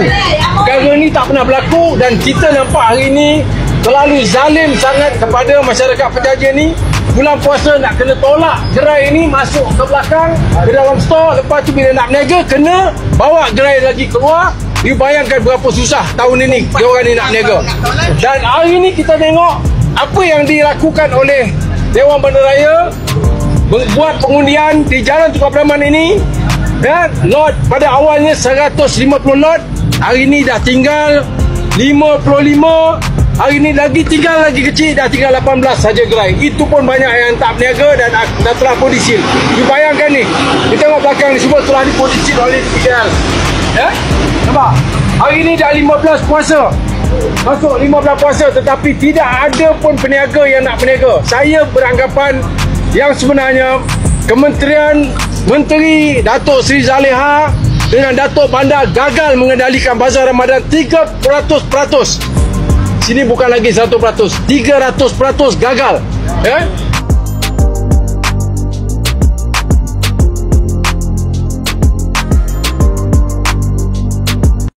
Perkara ni tak pernah berlaku dan kita nampak hari ni terlalu zalim sangat kepada masyarakat penjaja ni. Bulan puasa nak kena tolak gerai ni masuk ke belakang ke dalam store, lepas tu bila nak berniaga kena bawa gerai lagi keluar. You bayangkan berapa susah tahun ini diorang ni nak berniaga. Dan hari ni kita tengok apa yang dilakukan oleh Dewan Bandaraya buat pengundian di Jalan Tukar Perumahan ini. Dan lot pada awalnya 150 lot, hari ni dah tinggal 55. Hari ni tinggal lagi kecil, dah tinggal 18 saja gerai. Itu pun banyak yang tak berniaga dan telah podisil. You bayangkan ni, kita tengok belakang ni semua telah dipodisil oleh PDL. Ya? Nampak? Hari ni dah 15 puasa. Masuk 15 puasa tetapi tidak ada pun peniaga yang nak berniaga. Saya beranggapan yang sebenarnya Kementerian Menteri Datuk Seri Zaliha dengan Datuk Bandar gagal mengendalikan Bazar Ramadan 300%. Sini bukan lagi 100%, 300% gagal. Ya?